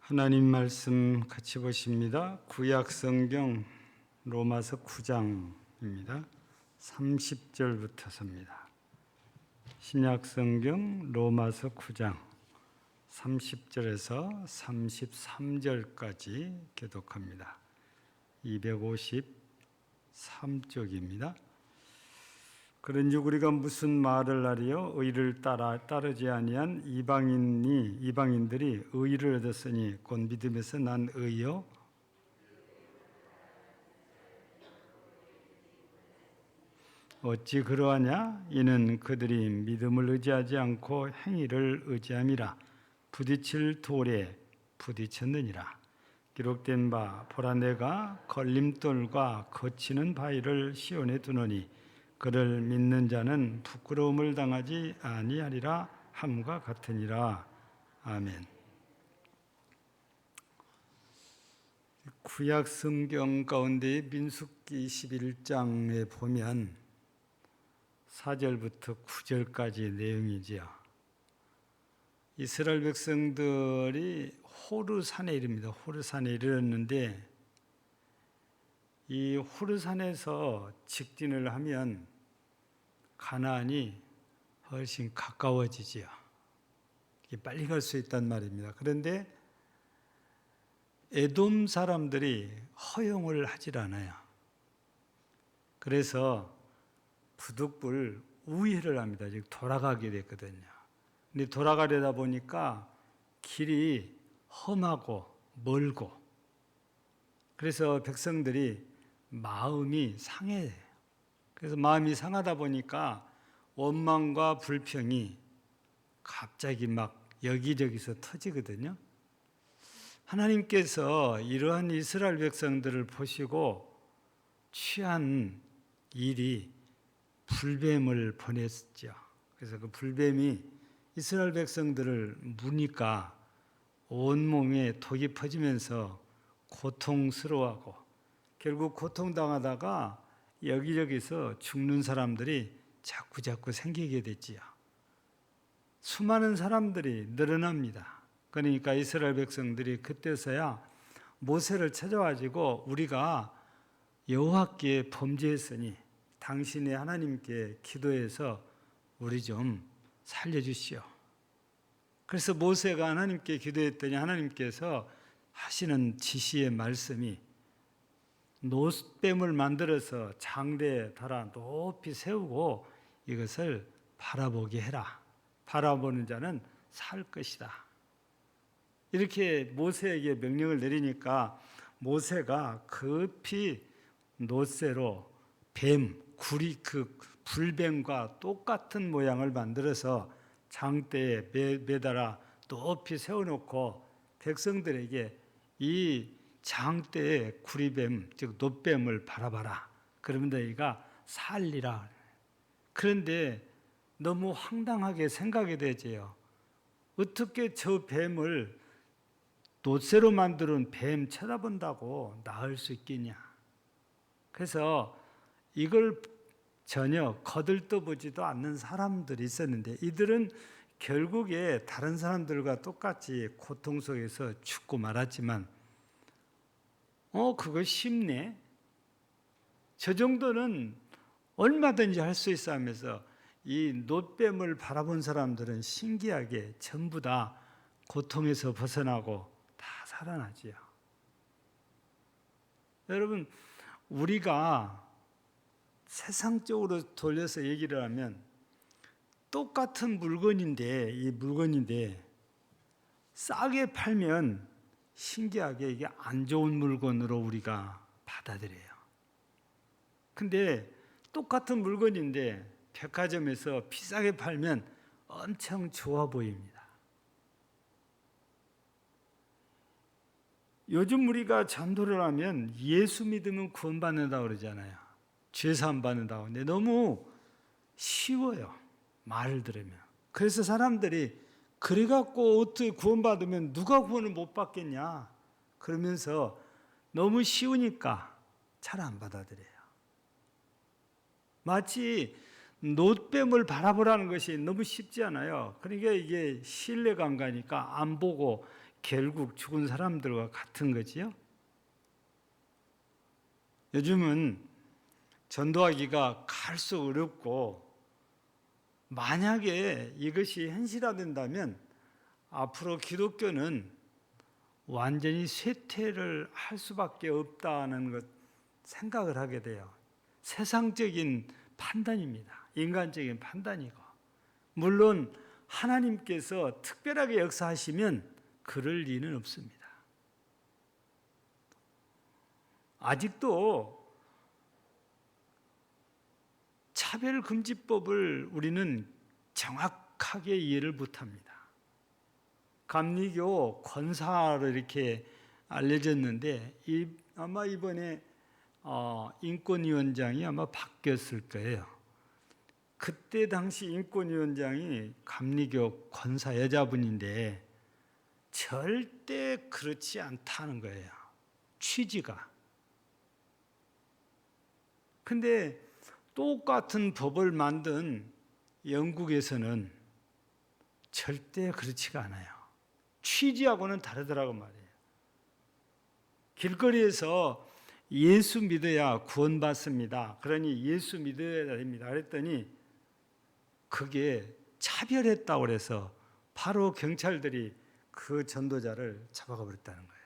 하나님 말씀 같이 보십니다. 구약 성경 로마서 9장입니다. 30절부터서입니다. 신약 성경 로마서 9장 30절에서 33절까지 교독합니다. 253쪽입니다. 그런즉 우리가 무슨 말을 하리요? 의를 따르지 아니한 이방인들이 의를 얻었으니 곧 믿음에서 난 의요. 어찌 그러하냐? 이는 그들이 믿음을 의지하지 않고 행위를 의지함이라. 부딪힐 돌에 부딪혔느니라. 기록된 바 보라 내가 걸림돌과 거치는 바위를 시온에 두노니 그를 믿는 자는 부끄러움을 당하지 아니하리라 함과 같으니라. 아멘. 구약 성경 가운데 민수기 11장에 보면 4절부터 9절까지 내용이지요. 이스라엘 백성들이 호르산에 이릅니다. 호르산에 이르렀는데 이 호르산에서 직진을 하면 가나안이 훨씬 가까워지지요. 빨리 갈 수 있단 말입니다. 그런데 에돔 사람들이 허용을 하질 않아요. 그래서 부득불 우회를 합니다. 즉 돌아가게 됐거든요. 근데 돌아가려다 보니까 길이 험하고 멀고 그래서 백성들이 마음이 상해요. 그래서 마음이 상하다 보니까 원망과 불평이 갑자기 막 여기저기서 터지거든요. 하나님께서 이러한 이스라엘 백성들을 보시고 취한 일이 불뱀을 보냈죠. 그래서 그 불뱀이 이스라엘 백성들을 무니까 온몸에 독이 퍼지면서 고통스러워하고 결국 고통당하다가 여기저기서 죽는 사람들이 자꾸자꾸 생기게 됐지요. 수많은 사람들이 늘어납니다. 그러니까 이스라엘 백성들이 그때서야 모세를 찾아와가지고 우리가 여호와께 범죄했으니 당신의 하나님께 기도해서 우리 좀 살려주시오. 그래서 모세가 하나님께 기도했더니 하나님께서 하시는 지시의 말씀이 노뱀을 만들어서 장대에 달아 높이 세우고 이것을 바라보게 해라. 바라보는 자는 살 것이다. 이렇게 모세에게 명령을 내리니까 모세가 급히 놋새로 그 불뱀과 똑같은 모양을 만들어서 장대에 매달아 높이 세워놓고 백성들에게 이 장대의 구리뱀, 즉 놋뱀을 바라봐라. 그러면 너희가 살리라. 그런데 너무 황당하게 생각이 되지요. 어떻게 저 뱀을 놋새로 만드는 뱀 쳐다본다고 나을 수 있겠냐. 그래서 이걸 전혀 거들떠보지도 않는 사람들이 있었는데 이들은 결국에 다른 사람들과 똑같이 고통 속에서 죽고 말았지만 그거 쉽네. 저 정도는 얼마든지 할 수 있어 하면서 이 놋뱀을 바라본 사람들은 신기하게 전부 다 고통에서 벗어나고 다 살아나지요. 여러분, 우리가 세상적으로 돌려서 얘기를 하면 똑같은 물건인데 싸게 팔면 신기하게 이게 안 좋은 물건으로 우리가 받아들여요. 근데 똑같은 물건인데 백화점에서 비싸게 팔면 엄청 좋아 보입니다. 요즘 우리가 전도를 하면 예수 믿으면 구원받는다고 그러잖아요. 죄사함 받는다고. 근데 너무 쉬워요. 말을 들으면. 그래서 사람들이 그래갖고 어떻게 구원받으면 누가 구원을 못 받겠냐. 그러면서 너무 쉬우니까 잘 안 받아들여요. 마치 놋뱀을 바라보라는 것이 너무 쉽지 않아요. 그러니까 이게 신뢰가 안 가니까 안 보고 결국 죽은 사람들과 같은 거지요. 요즘은 전도하기가 갈수록 어렵고, 만약에 이것이 현실화된다면 앞으로 기독교는 완전히 쇠퇴를 할 수밖에 없다는 것 생각을 하게 돼요. 세상적인 판단입니다. 인간적인 판단이고, 물론 하나님께서 특별하게 역사하시면 그럴 리는 없습니다. 아직도 차별금지법을 우리는 정확하게 이해를 못합니다. 감리교 권사로 이렇게 알려졌는데, 아마 이번에 인권위원장이 아마 바뀌었을 거예요. 그때 당시 인권위원장이 감리교 권사 여자분인데 절대 그렇지 않다는 거예요. 취지가. 근데 똑같은 법을 만든 영국에서는 절대 그렇지가 않아요. 취지하고는 다르더라고 말이에요. 길거리에서 예수 믿어야 구원받습니다. 그러니 예수 믿어야 됩니다. 그랬더니 그게 차별했다고 그래서 바로 경찰들이 그 전도자를 잡아가 버렸다는 거예요.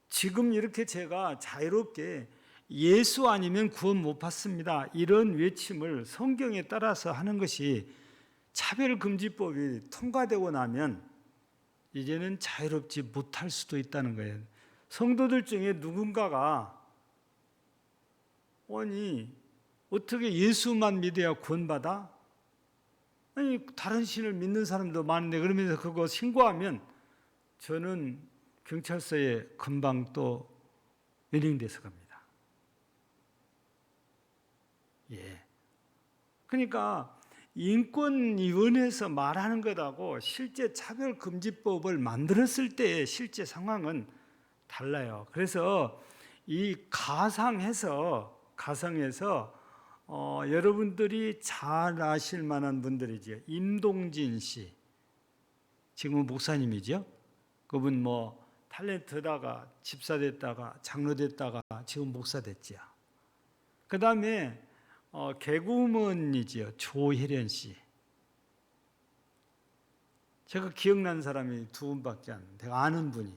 지금 이렇게 제가 자유롭게 예수 아니면 구원 못 받습니다, 이런 외침을 성경에 따라서 하는 것이 차별금지법이 통과되고 나면 이제는 자유롭지 못할 수도 있다는 거예요. 성도들 중에 누군가가 아니 어떻게 예수만 믿어야 구원받아? 아니 다른 신을 믿는 사람도 많은데, 그러면서 그거 신고하면 저는 경찰서에 금방 또 연행돼서 갑니다. 예. 그러니까 인권위원회에서 말하는 것하고 실제 차별금지법을 만들었을 때의 실제 상황은 달라요. 그래서 이 가상에서 여러분들이 잘 아실 만한 분들이죠. 임동진 씨, 지금은 목사님이죠. 그분 뭐 탤런트다가 집사 됐다가 장로 됐다가 지금 목사 됐죠. 그 다음에 개그우먼이지요. 조혜련 씨. 제가 기억나는 사람이 두 분밖에 안 돼요. 제가 아는 분이.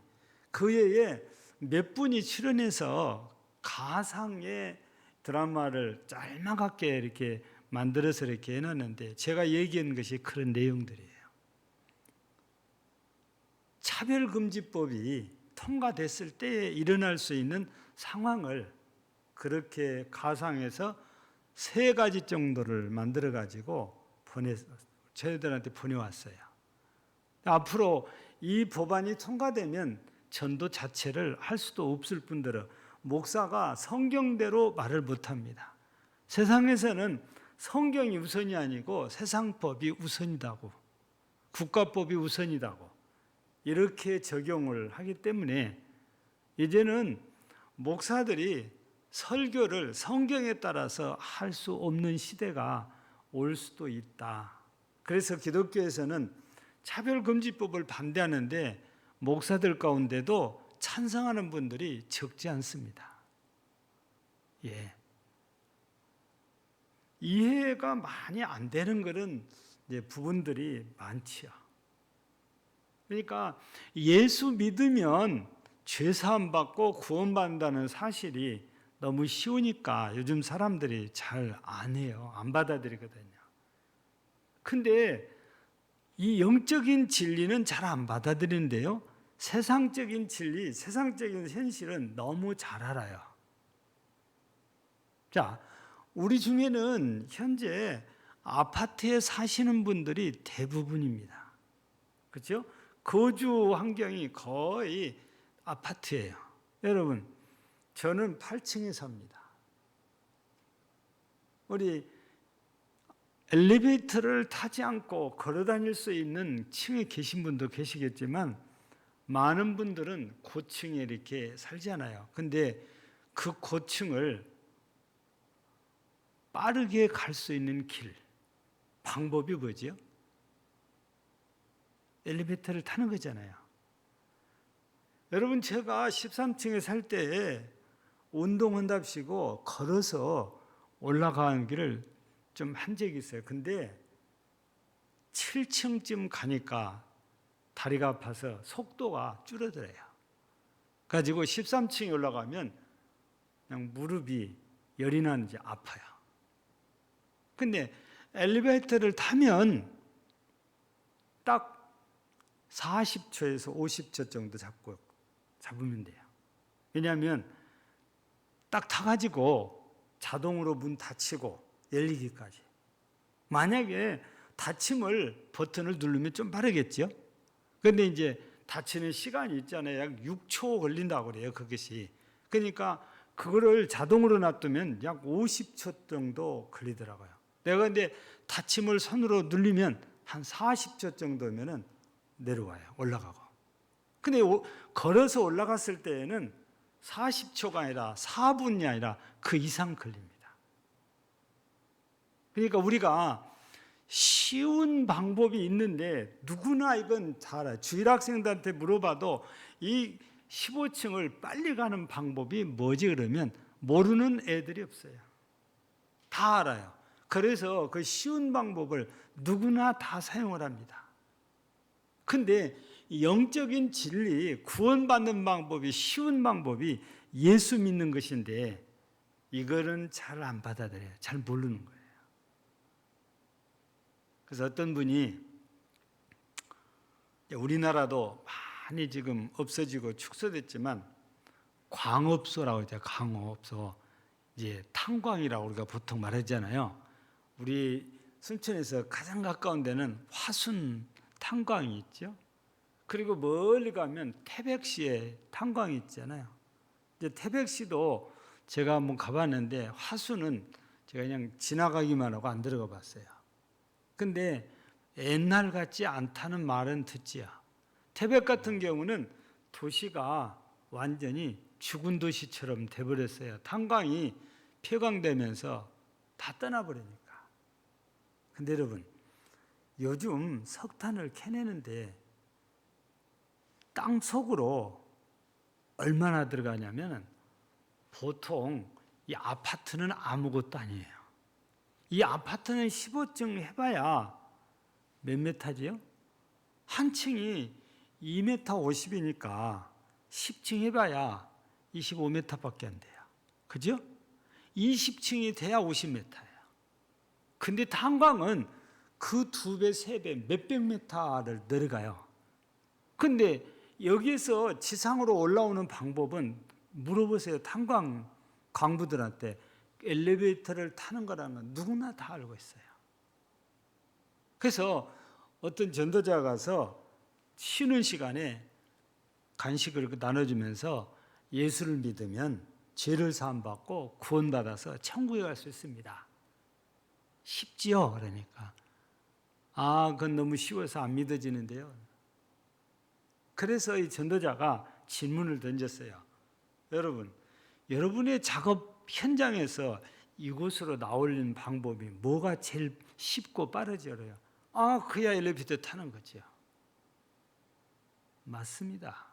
그 해에 몇 분이 출연해서 가상의 드라마를 짤막하게 이렇게 만들어서 이렇게 해놨는데, 제가 얘기한 것이 그런 내용들이에요. 차별금지법이 통과됐을 때에 일어날 수 있는 상황을 그렇게 가상해서 3가지 정도를 만들어가지고 저희들한테 보내왔어요. 앞으로 이 법안이 통과되면 전도 자체를 할 수도 없을 뿐더러 목사가 성경대로 말을 못합니다. 세상에서는 성경이 우선이 아니고 세상법이 우선이다고, 국가법이 우선이다고 이렇게 적용을 하기 때문에 이제는 목사들이 설교를 성경에 따라서 할 수 없는 시대가 올 수도 있다. 그래서 기독교에서는 차별금지법을 반대하는데 목사들 가운데도 찬성하는 분들이 적지 않습니다. 예. 이해가 많이 안 되는 그런 부분들이 많지요. 그러니까 예수 믿으면 죄사함 받고 구원받는다는 사실이 너무 쉬우니까 요즘 사람들이 잘 안 해요. 안 받아들이거든요. 근데 이 영적인 진리는 잘 안 받아들이는데요, 세상적인 진리, 세상적인 현실은 너무 잘 알아요. 자, 우리 중에는 현재 아파트에 사시는 분들이 대부분입니다. 그렇죠? 거주 환경이 거의 아파트예요. 여러분, 저는 8층에 삽니다. 우리 엘리베이터를 타지 않고 걸어 다닐 수 있는 층에 계신 분도 계시겠지만 많은 분들은 고층에 이렇게 살잖아요. 근데 그 고층을 빠르게 갈 수 있는 길, 방법이 뭐지요? 엘리베이터를 타는 거잖아요. 여러분, 제가 13층에 살 때 운동한답시고 걸어서 올라가는 길을 좀 한 적이 있어요. 근데 7층쯤 가니까 다리가 아파서 속도가 줄어들어요. 가지고 13층에 올라가면 그냥 무릎이 열이 나는지 아파요. 근데 엘리베이터를 타면 딱 40초에서 50초 정도 잡으면 돼요. 왜냐하면 딱 타가지고 자동으로 문 닫히고 열리기까지. 만약에 닫힘을 버튼을 누르면 좀 빠르겠죠. 그런데 이제 닫히는 시간이 있잖아요. 약 6초 걸린다고 그래요, 그것이. 그러니까 그거를 자동으로 놔두면 약 50초 정도 걸리더라고요. 내가 근데 닫힘을 손으로 눌리면 한 40초 정도면은 내려와요. 올라가고. 근데 걸어서 올라갔을 때에는 40초가 아니라 4분이 아니라 그 이상 걸립니다. 그러니까 우리가 쉬운 방법이 있는데 누구나 이건 잘 알아요. 주일 학생들한테 물어봐도 이 15층을 빨리 가는 방법이 뭐지 그러면 모르는 애들이 없어요. 다 알아요. 그래서 그 쉬운 방법을 누구나 다 사용을 합니다. 근데 영적인 진리, 구원받는 방법이 쉬운 방법이 예수 믿는 것인데 이거는 잘 안 받아들여요. 잘 모르는 거예요. 그래서 어떤 분이 우리나라도 많이 지금 없어지고 축소됐지만 광업소라고 하죠. 광업소. 이제 탄광이라고 우리가 보통 말하잖아요. 우리 순천에서 가장 가까운 데는 화순 탄광이 있죠. 그리고 멀리 가면 태백시에 탄광이 있잖아요. 이제 태백시도 제가 한번 가봤는데 화순은 제가 그냥 지나가기만 하고 안 들어가 봤어요. 근데 옛날 같지 않다는 말은 듣지요. 태백 같은 경우는 도시가 완전히 죽은 도시처럼 돼버렸어요. 탄광이 폐광되면서 다 떠나버리니까. 근데 여러분, 요즘 석탄을 캐내는데 땅 속으로 얼마나 들어가냐면 보통 이 아파트는 아무것도 아니에요. 이 아파트는 15층 해봐야 몇 메타지요? 한 층이 2m 50이니까 10층 해봐야 25m밖에 안 돼요. 그죠? 20층이 돼야 50m예요. 근데 탄광은 그 2배, 3배, 몇백 메타를 내려가요. 근데 여기에서 지상으로 올라오는 방법은 물어보세요. 탄광 광부들한테. 엘리베이터를 타는 거라는 건 누구나 다 알고 있어요. 그래서 어떤 전도자가 가서 쉬는 시간에 간식을 나눠주면서 예수를 믿으면 죄를 사함받고 구원받아서 천국에 갈 수 있습니다. 쉽지요? 그러니까 그건 너무 쉬워서 안 믿어지는데요. 그래서 이 전도자가 질문을 던졌어요. 여러분의 작업 현장에서 이곳으로 나오는 방법이 뭐가 제일 쉽고 빠르죠? 그야 엘리베이터 타는 거죠. 맞습니다.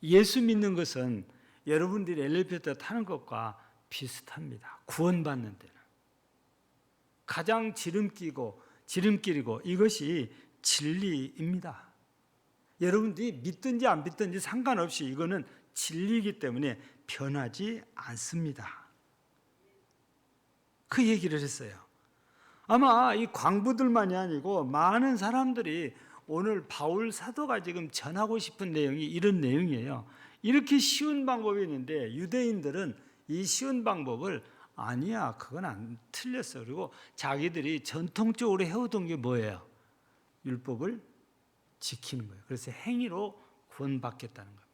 예수 믿는 것은 여러분들이 엘리베이터 타는 것과 비슷합니다. 구원받는 데는. 가장 지름길이고 이것이 진리입니다. 여러분들이 믿든지 안 믿든지 상관없이 이거는 진리이기 때문에 변하지 않습니다. 그 얘기를 했어요. 아마 이 광부들만이 아니고 많은 사람들이 오늘 바울 사도가 지금 전하고 싶은 내용이 이런 내용이에요. 이렇게 쉬운 방법이 있는데 유대인들은 이 쉬운 방법을 아니야, 그건 안 틀렸어. 그리고 자기들이 전통적으로 해오던 게 뭐예요? 율법을 지키는 거예요. 그래서 행위로 구원받겠다는 겁니다.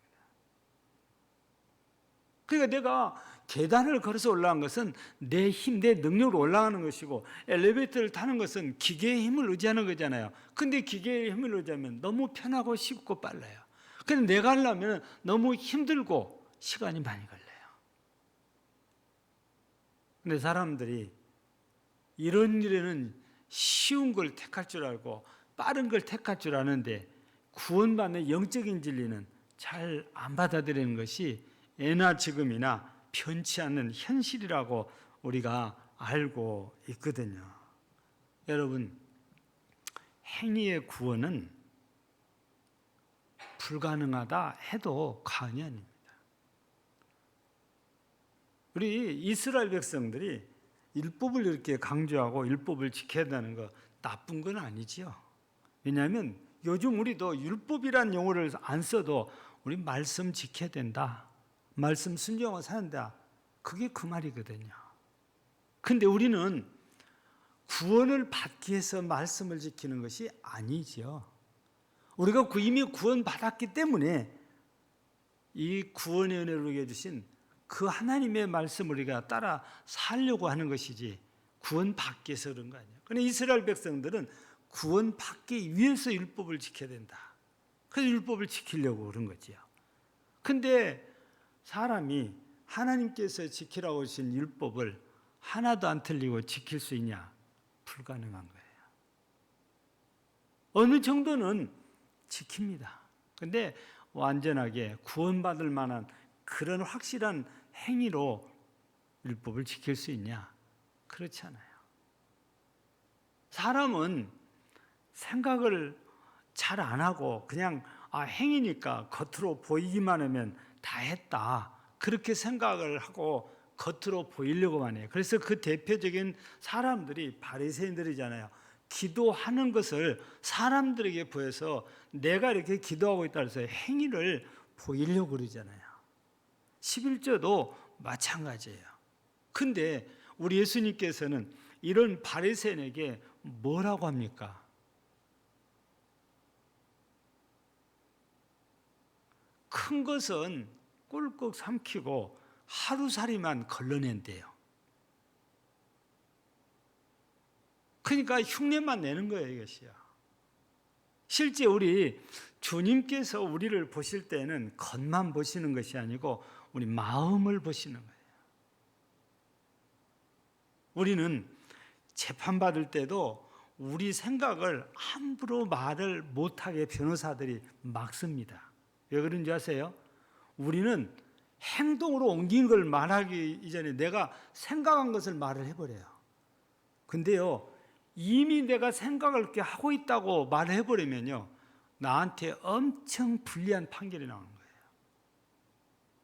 그러니까 내가 계단을 걸어서 올라간 것은 내 힘, 내 능력으로 올라가는 것이고 엘리베이터를 타는 것은 기계의 힘을 의지하는 거잖아요. 근데 기계의 힘을 의지하면 너무 편하고 쉽고 빨라요. 근데 내가 하려면 너무 힘들고 시간이 많이 걸려요. 근데 사람들이 이런 일에는 쉬운 걸 택할 줄 알고 빠른 걸 택할 줄 아는데 구원받는 영적인 진리는 잘 안 받아들이는 것이 예나 지금이나 변치 않는 현실이라고 우리가 알고 있거든요. 여러분, 행위의 구원은 불가능하다 해도 과언이 아닙니다. 우리 이스라엘 백성들이 율법을 이렇게 강조하고 율법을 지켜야 한다는 거 나쁜 건 아니지요. 왜냐하면 요즘 우리도 율법이란 용어를 안 써도 우리 말씀 지켜야 된다, 말씀 순종하고 산다, 그게 그 말이거든요. 근데 우리는 구원을 받기 위해서 말씀을 지키는 것이 아니지요. 우리가 이미 구원받았기 때문에 이 구원의 은혜를 우리에게 주신 그 하나님의 말씀을 우리가 따라 살려고 하는 것이지 구원받기 위해서 그런 거 아니에요. 그런데 이스라엘 백성들은 구원받기 위해서 율법을 지켜야 된다. 그래서 율법을 지키려고 그런 거지요. 근데 사람이 하나님께서 지키라고 하신 율법을 하나도 안 틀리고 지킬 수 있냐? 불가능한 거예요. 어느 정도는 지킵니다. 근데 완전하게 구원받을 만한 그런 확실한 행위로 율법을 지킬 수 있냐? 그렇지 않아요. 사람은 생각을 잘 안 하고 그냥 행위니까 겉으로 보이기만 하면 다 했다, 그렇게 생각을 하고 겉으로 보이려고만 해요. 그래서 그 대표적인 사람들이 바리새인들이잖아요. 기도하는 것을 사람들에게 보여서 내가 이렇게 기도하고 있다 해서 행위를 보이려고 그러잖아요. 11조도 마찬가지예요. 근데 우리 예수님께서는 이런 바리새인에게 뭐라고 합니까? 큰 것은 꿀꺽 삼키고 하루살이만 걸러낸대요. 그러니까 흉내만 내는 거예요, 이것이요. 실제 우리 주님께서 우리를 보실 때는 겉만 보시는 것이 아니고 우리 마음을 보시는 거예요. 우리는 재판받을 때도 우리 생각을 함부로 말을 못하게 변호사들이 막습니다. 왜 그런지 아세요? 우리는 행동으로 옮긴 걸 말하기 이전에 내가 생각한 것을 말을 해버려요. 근데요, 이미 내가 생각을 그렇게 하고 있다고 말을 해버리면요, 나한테 엄청 불리한 판결이 나오는 거예요.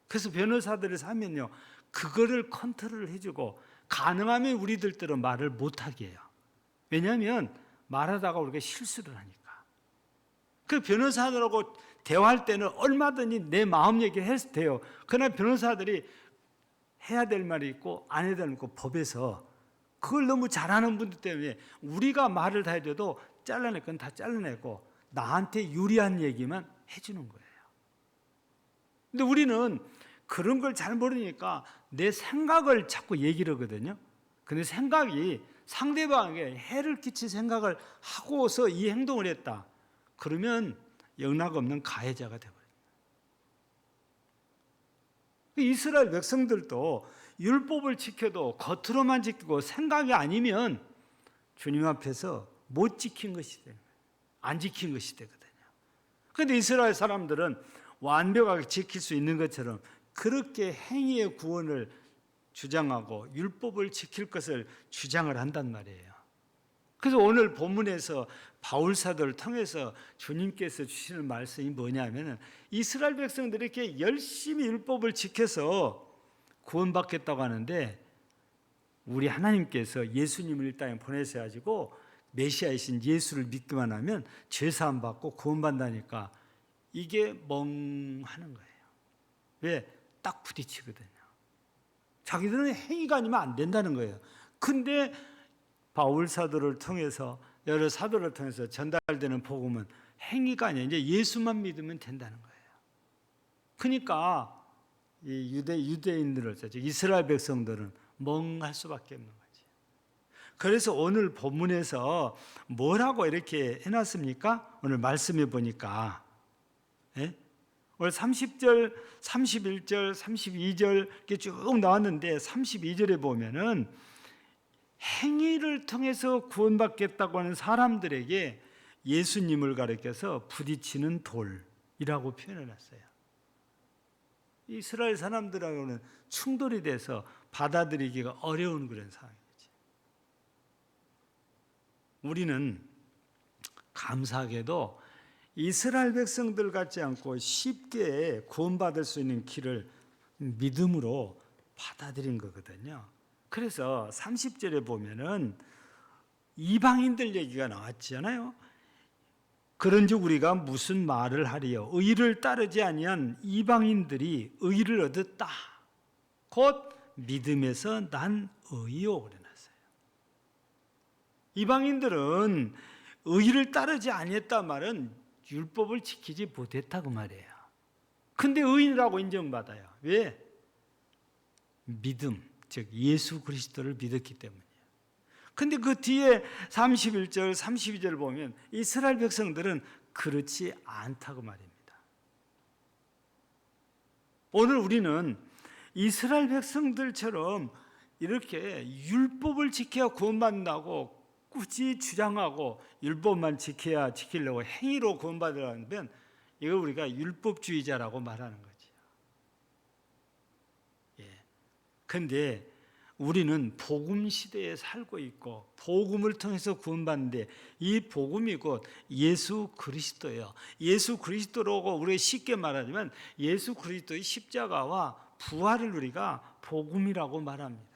그래서 변호사들을 사면요, 그거를 컨트롤을 해주고 가능하면 우리들 대로 말을 못하게 해요. 왜냐하면 말하다가 우리가 실수를 하니까. 그 변호사들하고 대화할 때는 얼마든지 내 마음 얘기를 해도 돼요. 그러나 변호사들이 해야 될 말이 있고 안 해야 될 말이 있고 법에서 그걸 너무 잘하는 분들 때문에 우리가 말을 다 해줘도 잘라낼 건 다 잘라내고 나한테 유리한 얘기만 해주는 거예요. 근데 우리는 그런 걸 잘 모르니까 내 생각을 자꾸 얘기를 하거든요. 근데 생각이 상대방에게 해를 끼칠 생각을 하고서 이 행동을 했다, 그러면 영락없는 가해자가 되어버립니다. 이스라엘 백성들도 율법을 지켜도 겉으로만 지키고 생각이 아니면 주님 앞에서 못 지킨 것이 되는 거예요. 안 지킨 것이 되거든요. 그런데 이스라엘 사람들은 완벽하게 지킬 수 있는 것처럼 그렇게 행위의 구원을 주장하고 율법을 지킬 것을 주장을 한단 말이에요. 그래서 오늘 본문에서 바울 사도를 통해서 주님께서 주시는 말씀이 뭐냐면, 이스라엘 백성들이 이렇게 열심히 율법을 지켜서 구원받겠다고 하는데 우리 하나님께서 예수님을 이 땅에 보내셔가지고 메시아이신 예수를 믿기만 하면 죄사함 받고 구원받는다니까 이게 멍하는 거예요. 왜? 딱 부딪히거든요. 자기들은 행위가 아니면 안 된다는 거예요. 근데 바울 사도를 통해서, 여러 사도를 통해서 전달되는 복음은 행위가 아니라 이제 예수만 믿으면 된다는 거예요. 그러니까 이 유대인들을, 이스라엘 백성들은 멍할 수밖에 없는 거지. 그래서 오늘 본문에서 뭐라고 이렇게 해놨습니까? 오늘 말씀해 보니까, 오늘 30절, 31절, 32절 이렇게 쭉 나왔는데 32절에 보면은 행위를 통해서 구원받겠다고 하는 사람들에게 예수님을 가리켜서 부딪히는 돌이라고 표현해놨어요. 이스라엘 사람들하고는 충돌이 돼서 받아들이기가 어려운 그런 상황이지. 우리는 감사하게도 이스라엘 백성들 같지 않고 쉽게 구원받을 수 있는 길을 믿음으로 받아들인 거거든요. 그래서 30절에 보면은 이방인들 얘기가 나왔잖아요. 그런즉 우리가 무슨 말을 하리요? 의를 따르지 아니한 이방인들이 의를 얻었다. 곧 믿음에서 난 의요 그래놨어요. 이방인들은 의를 따르지 아니했단 말은 율법을 지키지 못했다고 말이에요. 근데 의인이라고 인정받아요. 왜? 믿음, 즉 예수 그리스도를 믿었기 때문이에요. 근데 그 뒤에 31절, 32절 보면 이스라엘 백성들은 그렇지 않다고 말입니다. 오늘 우리는 이스라엘 백성들처럼 이렇게 율법을 지켜야 구원받는다고 굳이 주장하고 율법만 지키려고 행위로 구원받으려면 이걸 우리가 율법주의자라고 말하는 거죠. 그런데 우리는 복음 시대에 살고 있고 복음을 통해서 구원받는데 이 복음이 곧 예수 그리스도예요. 예수 그리스도라고 우리가 쉽게 말하지만 예수 그리스도의 십자가와 부활을 우리가 복음이라고 말합니다.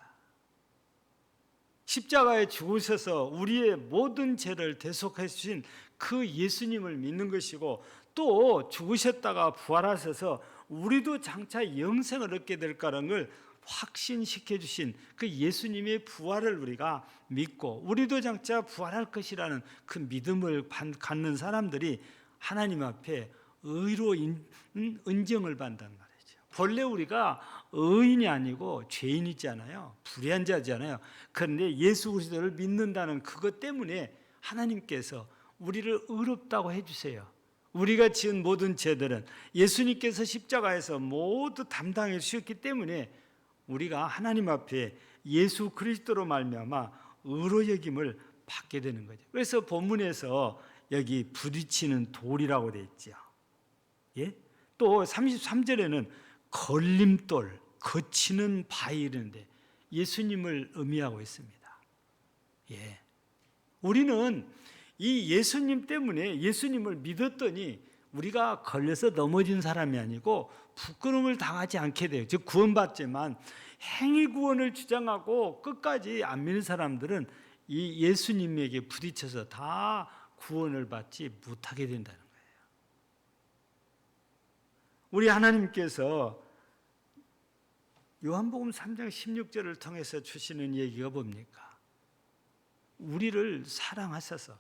십자가에 죽으셔서 우리의 모든 죄를 대속해 주신 그 예수님을 믿는 것이고 또 죽으셨다가 부활하셔서 우리도 장차 영생을 얻게 될 거라는 걸 확신시켜 주신 그 예수님의 부활을 우리가 믿고 우리도 장차 부활할 것이라는 그 믿음을 갖는 사람들이 하나님 앞에 의로 인정을 받는단 말이죠. 본래 우리가 의인이 아니고 죄인이잖아요. 불의한 자잖아요. 그런데 예수 그리스도를 믿는다는 그것 때문에 하나님께서 우리를 의롭다고 해주세요. 우리가 지은 모든 죄들은 예수님께서 십자가에서 모두 담당해 주셨기 때문에 우리가 하나님 앞에 예수 그리스도로 말미암아 의로 여김을 받게 되는 거죠. 그래서 본문에서 여기 부딪히는 돌이라고 되어 있죠. 예? 또 33절에는 걸림돌, 거치는 바위 이런데 예수님을 의미하고 있습니다. 예. 우리는 이 예수님 때문에 예수님을 믿었더니 우리가 걸려서 넘어진 사람이 아니고 부끄러움을 당하지 않게 돼요. 즉 구원받지만 행위 구원을 주장하고 끝까지 안 믿는 사람들은 이 예수님에게 부딪혀서 다 구원을 받지 못하게 된다는 거예요. 우리 하나님께서 요한복음 3장 16절을 통해서 주시는 얘기가 뭡니까? 우리를 사랑하셔서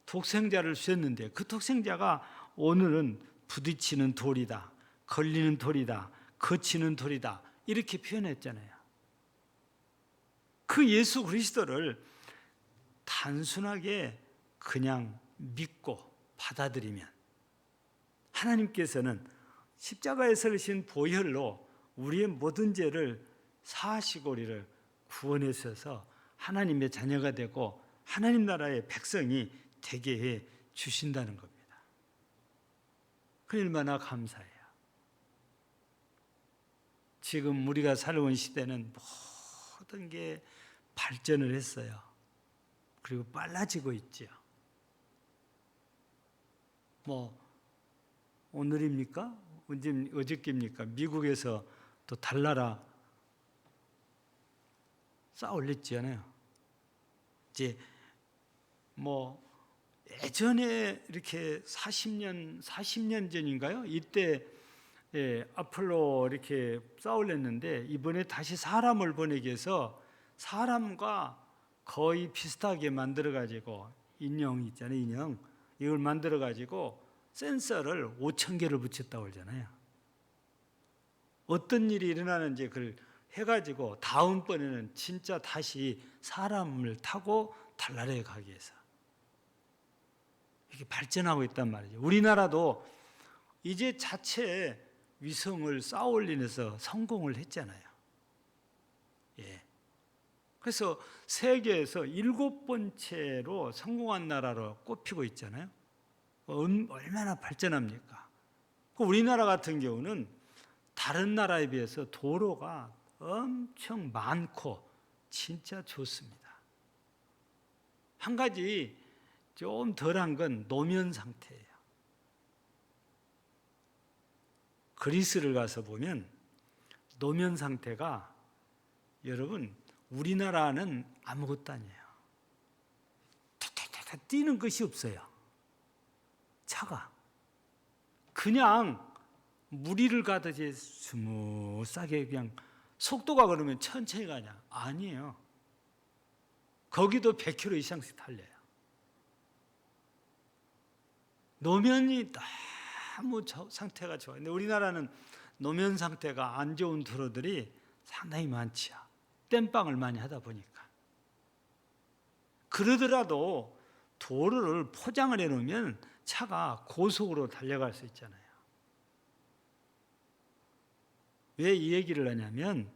독생자를 주셨는데 그 독생자가 오늘은 부딪히는 돌이다, 걸리는 돌이다, 거치는 돌이다 이렇게 표현했잖아요. 그 예수 그리스도를 단순하게 그냥 믿고 받아들이면 하나님께서는 십자가에 설리신 보혈로 우리의 모든 죄를 사하시고 우리를 구원해 주셔서 하나님의 자녀가 되고 하나님 나라의 백성이 되게 해 주신다는 겁니다. 그 얼마나 감사해요. 지금 우리가 살아온 시대는 모든 게 발전을 했어요. 그리고 빨라지고 있죠. 오늘입니까? 어저께입니까? 미국에서 또 달나라 쌓아 올렸잖아요. 이제 예전에 이렇게 40년 전인가요? 이때 아폴로 이렇게 쌓아 올렸는데 이번에 다시 사람을 보내기 위해서 사람과 거의 비슷하게 만들어 가지고 인형 있잖아요. 인형 이걸 만들어 가지고 센서를 5,000개를 붙였다고 그러잖아요. 어떤 일이 일어나는지 그걸 해가지고 다음번에는 진짜 다시 사람을 타고 달나라에 가기 위해서 이렇게 발전하고 있단 말이죠. 우리나라도 이제 자체 위성을 쌓아 올리면서 성공을 했잖아요. 예. 그래서 세계에서 7번째로 성공한 나라로 꼽히고 있잖아요. 얼마나 발전합니까? 우리나라 같은 경우는 다른 나라에 비해서 도로가 엄청 많고 진짜 좋습니다. 한 가지 좀 덜한 건 노면 상태예요. 그리스를 가서 보면 노면 상태가 여러분 우리나라는 아무것도 아니에요. 탁탁탁 뛰는 것이 없어요. 차가 그냥 무리를 가듯이 스무스하게 그냥 속도가 그러면 천천히 가냐? 아니에요. 거기도 100km 이상씩 달려요. 노면이 너무 상태가 좋아요. 근데 우리나라는 노면 상태가 안 좋은 도로들이 상당히 많지요. 땜빵을 많이 하다 보니까. 그러더라도 도로를 포장을 해놓으면 차가 고속으로 달려갈 수 있잖아요. 왜 이 얘기를 하냐면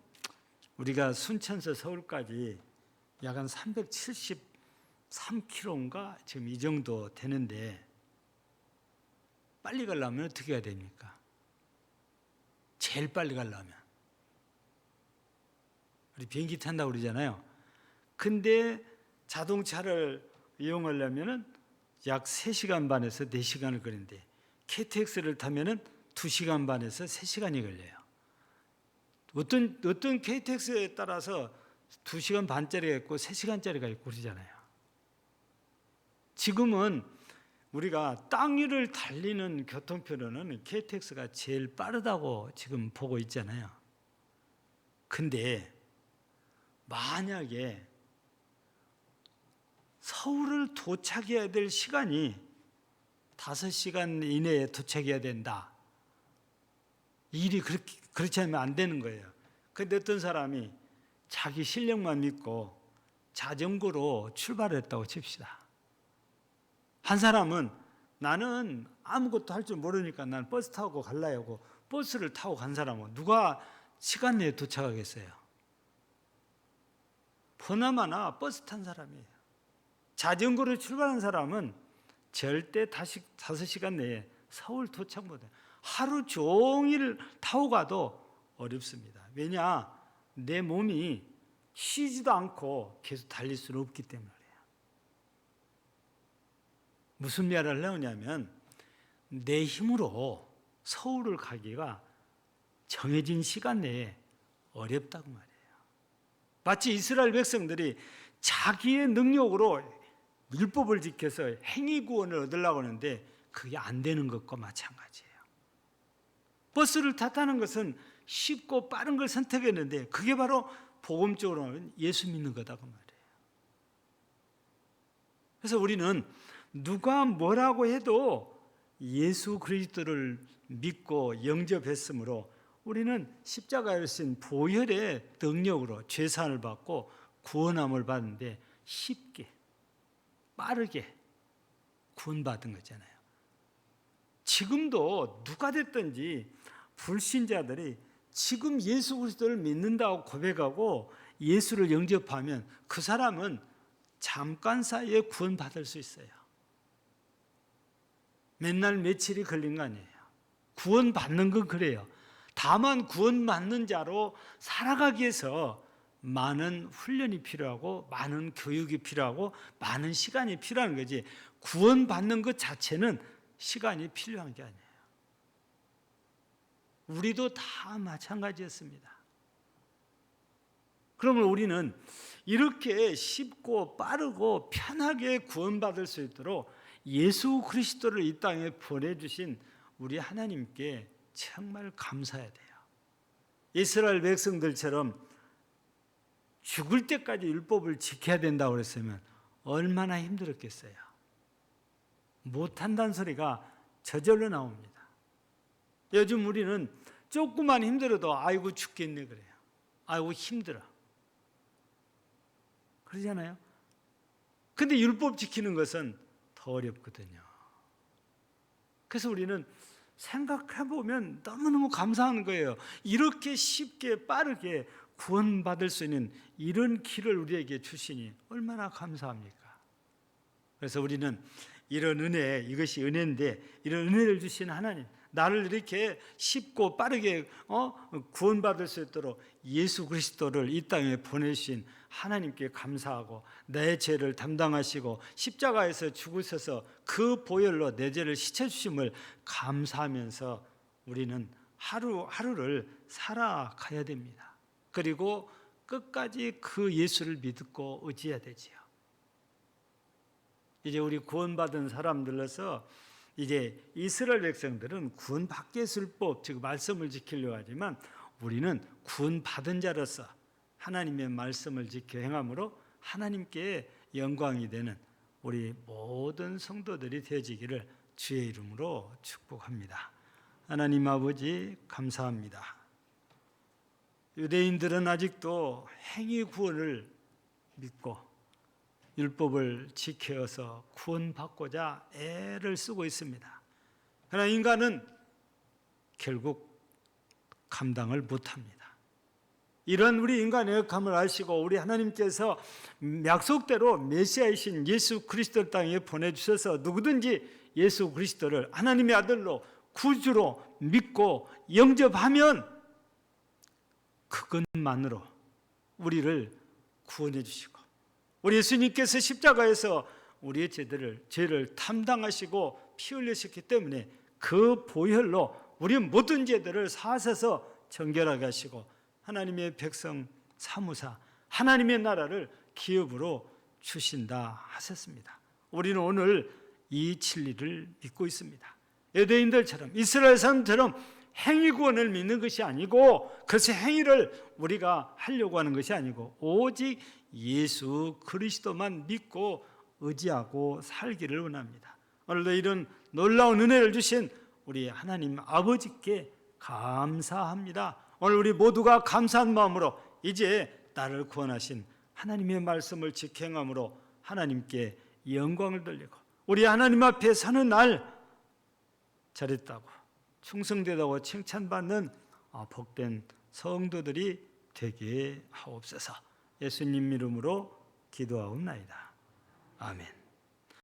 우리가 순천에서 서울까지 약 한 373km인가 지금 이 정도 되는데 빨리 가려면 어떻게 해야 됩니까? 제일 빨리 가려면 우리 비행기 탄다고 그러잖아요. 근데 자동차를 이용하려면 약 3시간 반에서 4시간을 걸리는데 KTX를 타면 2시간 반에서 3시간이 걸려요. 어떤 KTX에 따라서 2시간 반짜리가 있고 3시간짜리가 있고 그러잖아요. 지금은 우리가 땅 위를 달리는 교통편으로는 KTX가 제일 빠르다고 지금 보고 있잖아요. 근데 만약에 서울을 도착해야 될 시간이 5시간 이내에 도착해야 된다. 일이 그렇지 않으면 안 되는 거예요. 그런데 어떤 사람이 자기 실력만 믿고 자전거로 출발했다고 칩시다. 한 사람은 나는 아무것도 할 줄 모르니까 난 버스 타고 갈라요 하고 버스를 타고 간 사람은 누가 시간 내에 도착하겠어요? 보나마나 버스 탄 사람이에요. 자전거로 출발한 사람은 절대 5시간 내에 서울 도착 못해요. 하루 종일 타고 가도 어렵습니다. 왜냐? 내 몸이 쉬지도 않고 계속 달릴 수는 없기 때문에 그래요. 무슨 말을 하냐면 내 힘으로 서울을 가기가 정해진 시간 내에 어렵다고 말이에요. 마치 이스라엘 백성들이 자기의 능력으로 율법을 지켜서 행위 구원을 얻으려고 하는데 그게 안 되는 것과 마찬가지예요. 버스를 탔다는 것은 쉽고 빠른 걸 선택했는데 그게 바로 복음적으로는 예수 믿는 거다고 말이에요. 그래서 우리는 누가 뭐라고 해도 예수 그리스도를 믿고 영접했으므로 우리는 십자가에 신 보혈의 능력으로 죄사함을 받고 구원함을 받는데 쉽게 빠르게 구원받은 거잖아요. 지금도 누가 됐든지 불신자들이 지금 예수 그리스도를 믿는다고 고백하고 예수를 영접하면 그 사람은 잠깐 사이에 구원받을 수 있어요. 맨날 며칠이 걸린 거 아니에요. 구원받는 건 그래요. 다만 구원받는 자로 살아가기 위해서 많은 훈련이 필요하고 많은 교육이 필요하고 많은 시간이 필요한 거지 구원받는 것 자체는 시간이 필요한 게 아니에요. 우리도 다 마찬가지였습니다. 그러면 우리는 이렇게 쉽고 빠르고 편하게 구원받을 수 있도록 예수 그리스도를 이 땅에 보내주신 우리 하나님께 정말 감사해야 돼요. 이스라엘 백성들처럼 죽을 때까지 율법을 지켜야 된다고 그랬으면 얼마나 힘들었겠어요. 못한다는 소리가 저절로 나옵니다. 요즘 우리는 조금만 힘들어도 아이고 죽겠네 그래요. 아이고 힘들어. 그러잖아요. 근데 율법 지키는 것은 더 어렵거든요. 그래서 우리는 생각해보면 너무너무 감사한 거예요. 이렇게 쉽게 빠르게 구원받을 수 있는 이런 길을 우리에게 주시니 얼마나 감사합니까? 그래서 우리는 이런 은혜, 이것이 은혜인데 이런 은혜를 주신 하나님, 나를 이렇게 쉽고 빠르게 구원받을 수 있도록 예수 그리스도를 이 땅에 보내신 하나님께 감사하고, 내 죄를 담당하시고 십자가에서 죽으셔서 그 보혈로 내 죄를 씻어주심을 감사하면서 우리는 하루하루를 살아가야 됩니다. 그리고 끝까지 그 예수를 믿고 의지해야 되지요. 이제 우리 구원받은 사람들로서 이제 이스라엘 백성들은 구원받게 했을 법, 즉 말씀을 지키려고 하지만 우리는 구원받은 자로서 하나님의 말씀을 지켜 행함으로 하나님께 영광이 되는 우리 모든 성도들이 되어지기를 주의 이름으로 축복합니다. 하나님 아버지 감사합니다. 유대인들은 아직도 행위 구원을 믿고 율법을 지켜서 구원받고자 애를 쓰고 있습니다. 그러나 인간은 결국 감당을 못합니다. 이런 우리 인간의 역함을 아시고 우리 하나님께서 약속대로 메시아이신 예수 그리스도를 땅에 보내주셔서 누구든지 예수 그리스도를 하나님의 아들로 구주로 믿고 영접하면 그것만으로 우리를 구원해 주시고, 우리 예수님께서 십자가에서 우리의 죄를 담당하시고 피 흘리셨기 때문에 그 보혈로 우리 모든 죄들을 사하셔서 정결하게 하시고 하나님의 백성 사무사 하나님의 나라를 기업으로 주신다 하셨습니다. 우리는 오늘 이 진리를 믿고 있습니다. 유대인들처럼 이스라엘 사람처럼 행위 구원을 믿는 것이 아니고, 그래서 행위를 우리가 하려고 하는 것이 아니고 오직 예수 그리스도만 믿고 의지하고 살기를 원합니다. 오늘도 이런 놀라운 은혜를 주신 우리 하나님 아버지께 감사합니다. 오늘 우리 모두가 감사한 마음으로 이제 나를 구원하신 하나님의 말씀을 지켜 행함으로 하나님께 영광을 돌리고 우리 하나님 앞에 사는 날 잘했다고 충성되다고 칭찬받는 복된 성도들이 되게 하옵소서. 예수님 이름으로 기도하옵나이다. 아멘.